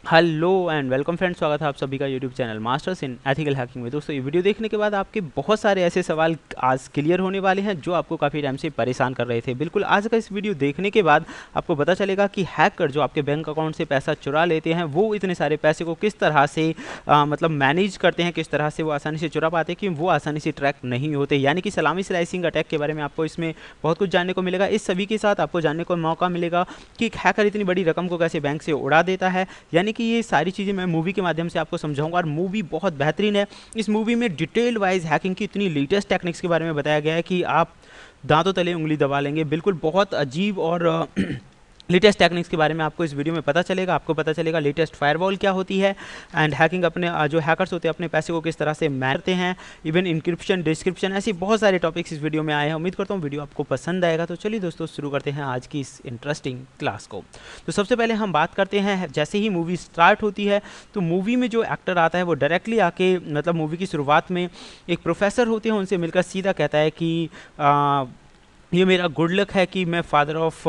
Hello and welcome friends, स्वागत है आप सभी का YouTube channel Masters in Ethical hacking में। दोस्तों, ये वीडियो देखने के बाद आपके बहुत सारे ऐसे सवाल आज क्लियर होने वाले हैं जो आपको काफ़ी टाइम से परेशान कर रहे थे। बिल्कुल आज का इस वीडियो देखने के बाद आपको पता चलेगा कि हैकर जो आपके बैंक अकाउंट से पैसा चुरा लेते हैं वो इतने सारे पैसे को किस तरह से मतलब मैनेज करते हैं, किस तरह से वो आसानी से चुरा पाते हैं कि वो आसानी से ट्रैक नहीं होते। यानी कि सलामी स्लाइसिंग अटैक के बारे में आपको इसमें बहुत कुछ जानने को मिलेगा। इस सभी के साथ आपको जानने को मौका मिलेगा कि एक हैकर इतनी बड़ी रकम को कैसे बैंक से उड़ा देता है। यानी कि ये सारी चीज़ें मैं मूवी के माध्यम से आपको समझाऊंगा और मूवी बहुत बेहतरीन है। इस मूवी में डिटेल वाइज हैकिंग की इतनी लेटेस्ट टेक्निक्स के बारे में बताया गया है कि आप दांतों तले उंगली दबा लेंगे। बिल्कुल बहुत अजीब और लेटेस्ट टेक्निक्स के बारे में आपको इस वीडियो में पता चलेगा। आपको पता चलेगा लेटेस्ट फायरवॉल क्या होती है एंड हैकिंग अपने जो हैकर्स होते हैं अपने पैसे को किस तरह से मारते हैं, इवन इंक्रिप्शन, डिस्क्रिप्शन, ऐसी बहुत सारे टॉपिक्स इस वीडियो में आए हैं। उम्मीद करता हूँ वीडियो आपको पसंद आएगा। तो चलिए दोस्तों, शुरू करते हैं आज की इस इंटरेस्टिंग क्लास को। तो सबसे पहले हम बात करते हैं, जैसे ही मूवी स्टार्ट होती है तो मूवी में जो एक्टर आता है वो डायरेक्टली आके मतलब मूवी की शुरुआत में एक प्रोफेसर होते हैं, उनसे मिलकर सीधा कहता है कि ये मेरा गुड लक है कि मैं फादर ऑफ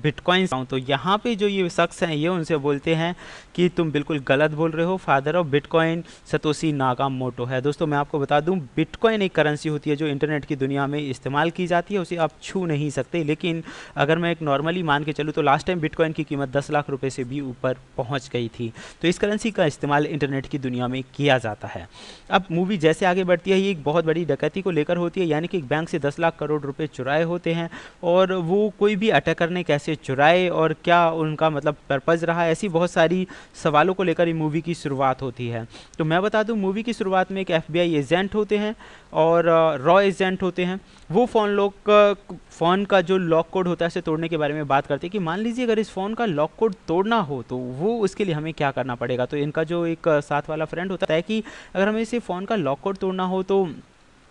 बिटकॉइंस हूँ। तो यहाँ पे जो ये शख्स हैं ये उनसे बोलते हैं कि तुम बिल्कुल गलत बोल रहे हो, father of bitcoin Satoshi Nakamoto है। दोस्तों मैं आपको बता दूं, बिटकॉइन एक करेंसी होती है जो इंटरनेट की दुनिया में इस्तेमाल की जाती है, उसे आप छू नहीं सकते। लेकिन अगर मैं एक नॉर्मली मान के चलूँ तो लास्ट टाइम बिटकॉइन की कीमत 10 लाख रुपये से भी ऊपर पहुँच गई थी। तो इस करेंसी का इस्तेमाल इंटरनेट की दुनिया में किया जाता है। अब मूवी जैसे आगे बढ़ती है ये एक बहुत बड़ी डकैती को लेकर होती है। यानी कि एक बैंक से 10 लाख करोड़ रुपए चुराए होते हैं और वो कोई भी अटैकर ने कैसे चुराए और क्या उनका मतलब पर्पज़ रहा, ऐसी बहुत सारी सवालों को लेकर ये मूवी की शुरुआत होती है। तो मैं बता दूं, मूवी की शुरुआत में एक FBI एजेंट होते हैं और रॉ एजेंट होते हैं। वो फ़ोन का जो लॉक कोड होता है उसे तोड़ने के बारे में बात करते हैं कि मान लीजिए अगर इस फ़ोन का लॉक कोड तोड़ना हो तो वो उसके लिए हमें क्या करना पड़ेगा। तो इनका जो एक साथ वाला फ्रेंड होता है कि अगर हमें इसे फ़ोन का लॉक कोड तोड़ना हो तो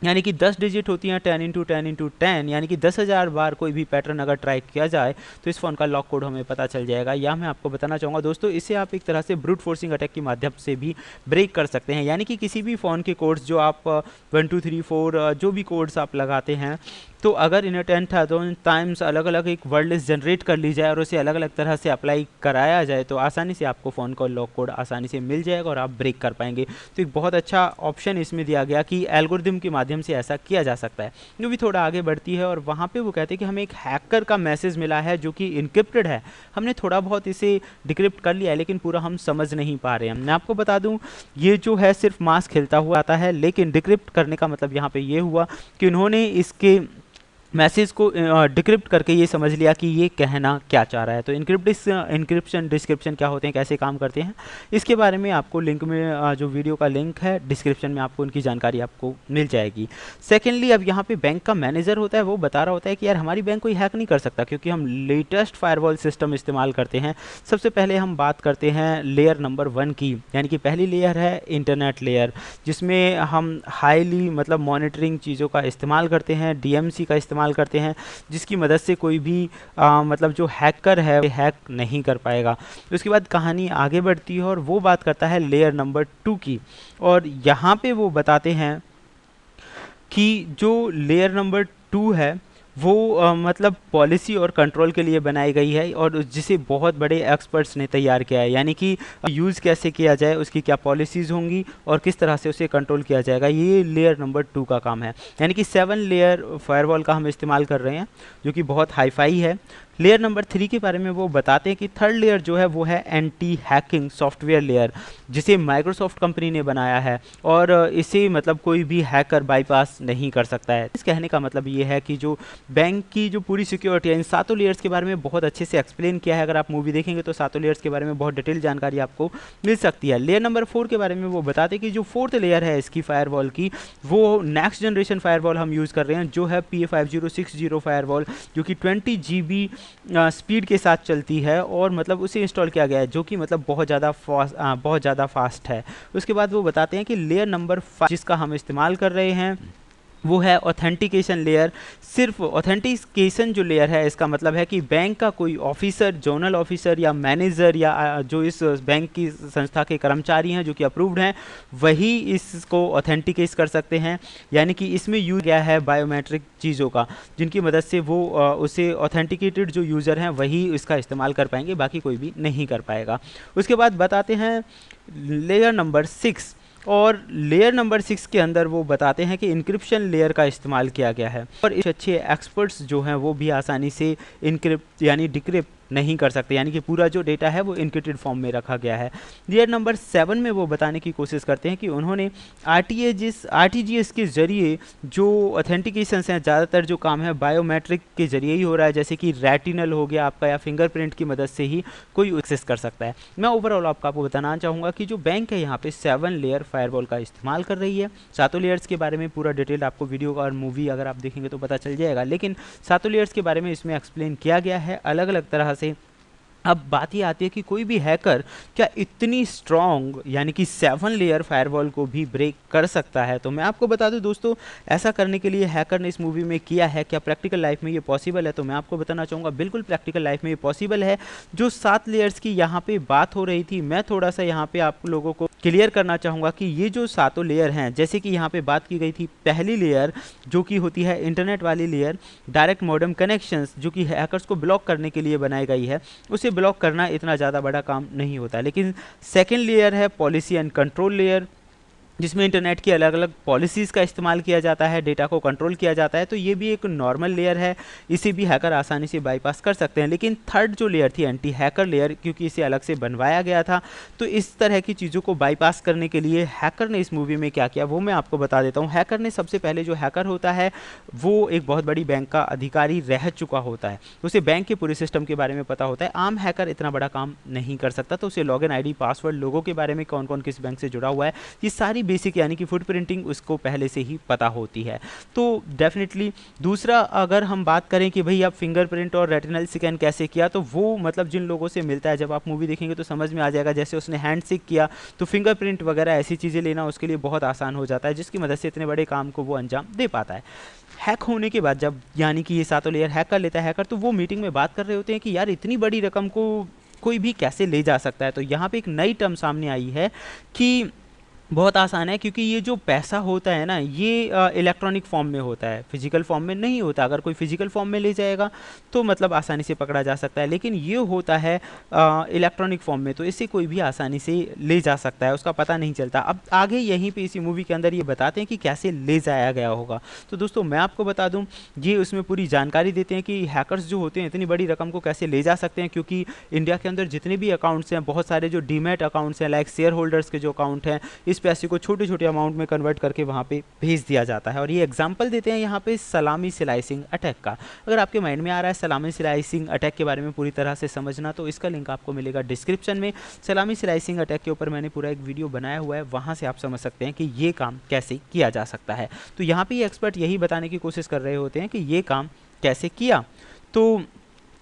यानी कि 10 डिजिट होती हैं, 10 × 10 × 10, यानी कि 10,000 बार कोई भी पैटर्न अगर ट्राई किया जाए तो इस फ़ोन का लॉक कोड हमें पता चल जाएगा। या मैं आपको बताना चाहूँगा दोस्तों, इसे आप एक तरह से ब्रूट फोर्सिंग अटैक के माध्यम से भी ब्रेक कर सकते हैं। यानी कि किसी भी फ़ोन के कोड्स जो आप 1 2 3 4 जो भी कोड्स आप लगाते हैं, तो अगर इन्हें 10,000 टाइम्स अलग अलग एक वर्ड लिस्ट जनरेट कर ली जाए और उसे अलग अलग तरह से अप्लाई कराया जाए तो आसानी से आपको फ़ोन का लॉक कोड आसानी से मिल जाएगा और आप ब्रेक कर पाएंगे। तो एक बहुत अच्छा ऑप्शन इसमें दिया गया कि एल्गोरिदम के माध्यम से ऐसा किया जा सकता है। जो भी थोड़ा आगे बढ़ती है और वहाँ पे वो कहते हैं कि हमें एक हैकर का मैसेज मिला है जो कि इनक्रिप्टेड है। हमने थोड़ा बहुत इसे डिक्रिप्ट कर लिया है लेकिन पूरा हम समझ नहीं पा रहे हैं। मैं आपको बता दूँ, ये जो है सिर्फ मास खिलता हुआ आता है, लेकिन डिक्रिप्ट करने का मतलब यहाँ पे ये हुआ कि उन्होंने इसके मैसेज को डिक्रिप्ट करके ये समझ लिया कि ये कहना क्या चाह रहा है। तो इंक्रिप्शन डिस्क्रिप्शन क्या होते हैं, कैसे काम करते हैं, इसके बारे में आपको लिंक में जो वीडियो का लिंक है डिस्क्रिप्शन में आपको उनकी जानकारी आपको मिल जाएगी। सेकेंडली, अब यहाँ पे बैंक का मैनेजर होता है, वो बता रहा होता है कि यार हमारी बैंक कोई हैक नहीं कर सकता क्योंकि हम लेटेस्ट फायरवॉल सिस्टम इस्तेमाल करते हैं। सबसे पहले हम बात करते हैं लेयर नंबर 1 की, यानी कि पहली लेयर है इंटरनेट लेयर, जिसमें हम हाईली मतलब मॉनिटरिंग चीज़ों का इस्तेमाल करते हैं, DMC का इस्तेमाल करते हैं, जिसकी मदद से कोई भी मतलब जो हैकर है वो हैक नहीं कर पाएगा। उसके बाद कहानी आगे बढ़ती है और वो बात करता है लेयर नंबर 2 की, और यहाँ पे वो बताते हैं कि जो लेयर नंबर 2 है वो मतलब पॉलिसी और कंट्रोल के लिए बनाई गई है और जिसे बहुत बड़े एक्सपर्ट्स ने तैयार किया है। यानी कि यूज़ कैसे किया जाए, उसकी क्या पॉलिसीज़ होंगी और किस तरह से उसे कंट्रोल किया जाएगा, ये लेयर नंबर 2 का काम है। यानी कि 7 लेयर फायरवॉल का हम इस्तेमाल कर रहे हैं जो कि बहुत हाईफाई है। लेयर नंबर 3 के बारे में वो बताते हैं कि थर्ड लेयर जो है वो है एंटी हैकिंग सॉफ्टवेयर लेयर, जिसे माइक्रोसॉफ्ट कंपनी ने बनाया है और इसे मतलब कोई भी हैकर बाईपास नहीं कर सकता है। इस कहने का मतलब ये है कि जो बैंक की जो पूरी सिक्योरिटी है, इन 7 लेयर्स के बारे में बहुत अच्छे से एक्सप्लेन किया है। अगर आप मूवी देखेंगे तो 7 लेयर्स के बारे में बहुत डिटेल जानकारी आपको मिल सकती है। लेयर नंबर 4 के बारे में वो बताते हैं कि जो 4th लेयर है इसकी फायरवॉल की, वो नेक्स्ट जनरेशन फायरवॉल हम यूज़ कर रहे हैं, जो है PA5060 फायरवॉल, जो कि 20 GB स्पीड के साथ चलती है और मतलब उसे इंस्टॉल किया गया है, जो कि मतलब बहुत ज़्यादा फास्ट है। उसके बाद वो बताते हैं कि लेयर नंबर 5 जिसका हम इस्तेमाल कर रहे हैं वो है ऑथेंटिकेशन लेयर। सिर्फ ऑथेंटिकेशन जो लेयर है, इसका मतलब है कि बैंक का कोई ऑफिसर, जोनल ऑफिसर या मैनेजर या जो इस बैंक की संस्था के कर्मचारी हैं जो कि अप्रूव्ड हैं, वही इसको ऑथेंटिकेट कर सकते हैं। यानी कि इसमें यूज गया है बायोमेट्रिक चीज़ों का, जिनकी मदद से वो उसे ऑथेंटिकेटेड जो यूज़र हैं वही इसका इस्तेमाल कर पाएंगे, बाकी कोई भी नहीं कर पाएगा। उसके बाद बताते हैं लेयर नंबर 6, और लेयर नंबर 6 के अंदर वो बताते हैं कि इंक्रिप्शन लेयर का इस्तेमाल किया गया है, और इस अच्छे एक्सपर्ट्स जो हैं वो भी आसानी से इनक्रिप्ट यानी डिक्रिप्ट नहीं कर सकते, यानी कि पूरा जो डेटा है वो इनक्रिप्टेड फॉर्म में रखा गया है। लेयर नंबर 7 में वो बताने की कोशिश करते हैं कि उन्होंने आरटीजीएस के ज़रिए जो ऑथेंटिकेशन हैं, ज़्यादातर जो काम है बायोमेट्रिक के ज़रिए ही हो रहा है, जैसे कि रेटिनल हो गया आपका, या फिंगरप्रिंट की मदद से ही कोई एक्सेस कर सकता है। मैं ओवरऑल आपको बताना चाहूँगा कि जो बैंक है यहाँ पे 7 लेयर फायरवॉल का इस्तेमाल कर रही है। 7 लेयर्स के बारे में पूरा डिटेल आपको वीडियो और मूवी अगर आप देखेंगे तो पता चल जाएगा, लेकिन 7 लेयर्स के बारे में इसमें एक्सप्लेन किया गया है अलग अलग तरह से। अब बात ये आती है कि कोई भी हैकर क्या इतनी स्ट्रॉन्ग यानी कि 7 लेयर फायरवॉल को भी ब्रेक कर सकता है। तो मैं आपको बता दूं दोस्तों, ऐसा करने के लिए हैकर ने इस मूवी में किया है, क्या प्रैक्टिकल लाइफ में ये पॉसिबल है? तो मैं आपको बताना चाहूँगा बिल्कुल प्रैक्टिकल लाइफ में ये पॉसिबल है। जो 7 लेयर्स की यहाँ पे बात हो रही थी, मैं थोड़ा सा यहाँ पे आप लोगों को क्लियर करना चाहूँगा कि ये जो 7 लेयर हैं, जैसे कि यहाँ पे बात की गई थी पहली लेयर जो कि होती है इंटरनेट वाली लेयर, डायरेक्ट मॉडेम कनेक्शंस, जो कि हैकर्स को ब्लॉक करने के लिए बनाई गई है, उसे ब्लॉक करना इतना ज़्यादा बड़ा काम नहीं होता। लेकिन सेकेंड लेयर है पॉलिसी एंड कंट्रोल लेयर, जिसमें इंटरनेट की अलग अलग पॉलिसीज़ का इस्तेमाल किया जाता है, डेटा को कंट्रोल किया जाता है। तो ये भी एक नॉर्मल लेयर है, इसे भी हैकर आसानी से बाईपास कर सकते हैं। लेकिन थर्ड जो लेयर थी एंटी हैकर लेयर, क्योंकि इसे अलग से बनवाया गया था, तो इस तरह की चीज़ों को बाईपास करने के लिए हैकर ने इस मूवी में क्या किया वो मैं आपको बता देता हूँ। हैकर ने सबसे पहले, जो हैकर होता है वो एक बहुत बड़ी बैंक का अधिकारी रह चुका होता है, उसे बैंक के पूरे सिस्टम के बारे में पता होता है। आम हैकर इतना बड़ा काम नहीं कर सकता, तो उसे लॉगिन आईडी, पासवर्ड, लोगों के बारे में, कौन कौन किस बैंक से जुड़ा हुआ है, ये सारी बेसिक यानी कि फुट प्रिंटिंग उसको पहले से ही पता होती है। तो डेफिनेटली दूसरा, अगर हम बात करें कि भाई आप फिंगरप्रिंट और रेटिनल स्कैन कैसे किया, तो वो मतलब जिन लोगों से मिलता है, जब आप मूवी देखेंगे तो समझ में आ जाएगा। जैसे उसने हैंडशेक किया तो फिंगरप्रिंट वगैरह ऐसी चीज़ें लेना उसके लिए बहुत आसान हो जाता है, जिसकी मदद से इतने बड़े काम को वो अंजाम दे पाता है। हैक होने के बाद जब यानी कि ये 7 लेयर हैक कर लेता है हैकर, तो वो मीटिंग में बात कर रहे होते हैं कि यार इतनी बड़ी रकम को कोई भी कैसे ले जा सकता है। तो यहाँ पे एक नई टर्म सामने आई है कि बहुत आसान है, क्योंकि ये जो पैसा होता है ना, ये इलेक्ट्रॉनिक फॉर्म में होता है, फिजिकल फॉर्म में नहीं होता। अगर कोई फिजिकल फॉर्म में ले जाएगा तो मतलब आसानी से पकड़ा जा सकता है, लेकिन ये होता है इलेक्ट्रॉनिक फॉर्म में, तो इसे कोई भी आसानी से ले जा सकता है, उसका पता नहीं चलता। अब आगे यहीं पे इसी मूवी के अंदर ये बताते हैं कि कैसे ले जाया गया होगा। तो दोस्तों मैं आपको बता दूं, ये उसमें पूरी जानकारी देते हैं कि हैकर्स जो होते हैं इतनी बड़ी रकम को कैसे ले जा सकते हैं, क्योंकि इंडिया के अंदर जितने भी अकाउंट्स हैं, बहुत सारे जो डीमैट अकाउंट्स हैं, लाइक शेयर होल्डर्स के जो अकाउंट हैं, इस पैसे को छोटे छोटे अमाउंट में कन्वर्ट करके वहाँ पे भेज दिया जाता है। और ये एग्जांपल देते हैं यहाँ पे सलामी स्लाइसिंग अटैक का। अगर आपके माइंड में आ रहा है सलामी स्लाइसिंग अटैक के बारे में पूरी तरह से समझना, तो इसका लिंक आपको मिलेगा डिस्क्रिप्शन में। सलामी स्लाइसिंग अटैक के ऊपर मैंने पूरा एक वीडियो बनाया हुआ है, वहाँ से आप समझ सकते हैं कि ये काम कैसे किया जा सकता है। तो यहाँ पे एक्सपर्ट यही बताने की कोशिश कर रहे होते हैं कि ये काम कैसे किया, तो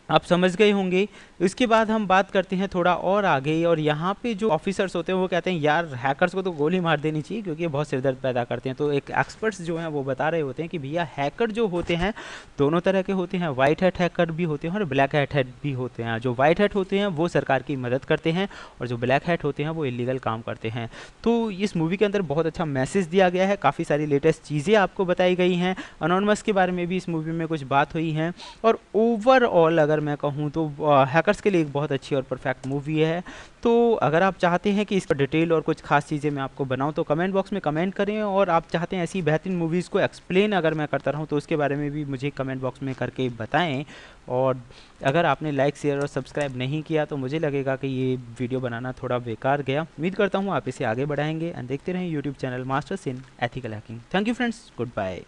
आप समझ गए होंगे। इसके बाद हम बात करते हैं थोड़ा और आगे, और यहाँ पे जो ऑफिसर्स होते हैं वो कहते हैं यार हैकर्स को तो गोली मार देनी चाहिए, क्योंकि ये बहुत सिरदर्द पैदा करते हैं। तो एक एक्सपर्ट्स जो हैं वो बता रहे होते हैं कि भैया हैकर जो होते हैं दोनों तरह के होते हैं, वाइट हैट हैकर भी होते हैं और ब्लैक हैट भी होते हैं। जो वाइट हैट होते हैं वो सरकार की मदद करते हैं, और जो ब्लैक हैट होते हैं वो इलीगल काम करते हैं। तो इस मूवी के अंदर बहुत अच्छा मैसेज दिया गया है, काफ़ी सारी लेटेस्ट चीज़ें आपको बताई गई हैं, अनोनिमस के बारे में भी इस मूवी में कुछ बात हुई है। और ओवरऑल अगर मैं कहूँ तो हैकर्स के लिए एक बहुत अच्छी और परफेक्ट मूवी है। तो अगर आप चाहते हैं कि इसका डिटेल और कुछ खास चीज़ें मैं आपको बनाऊं, तो कमेंट बॉक्स में कमेंट करें, और आप चाहते हैं ऐसी बेहतरीन मूवीज़ को एक्सप्लेन अगर मैं करता रहूं तो उसके बारे में भी मुझे कमेंट बॉक्स में करके बताएं। और अगर आपने लाइक, शेयर और सब्सक्राइब नहीं किया तो मुझे लगेगा कि ये वीडियो बनाना थोड़ा बेकार गया। उम्मीद करता हूँ आप इसे आगे बढ़ाएंगे, एंड देखते रहें YouTube channel Masters in Ethical Hacking. Thank you friends, good bye.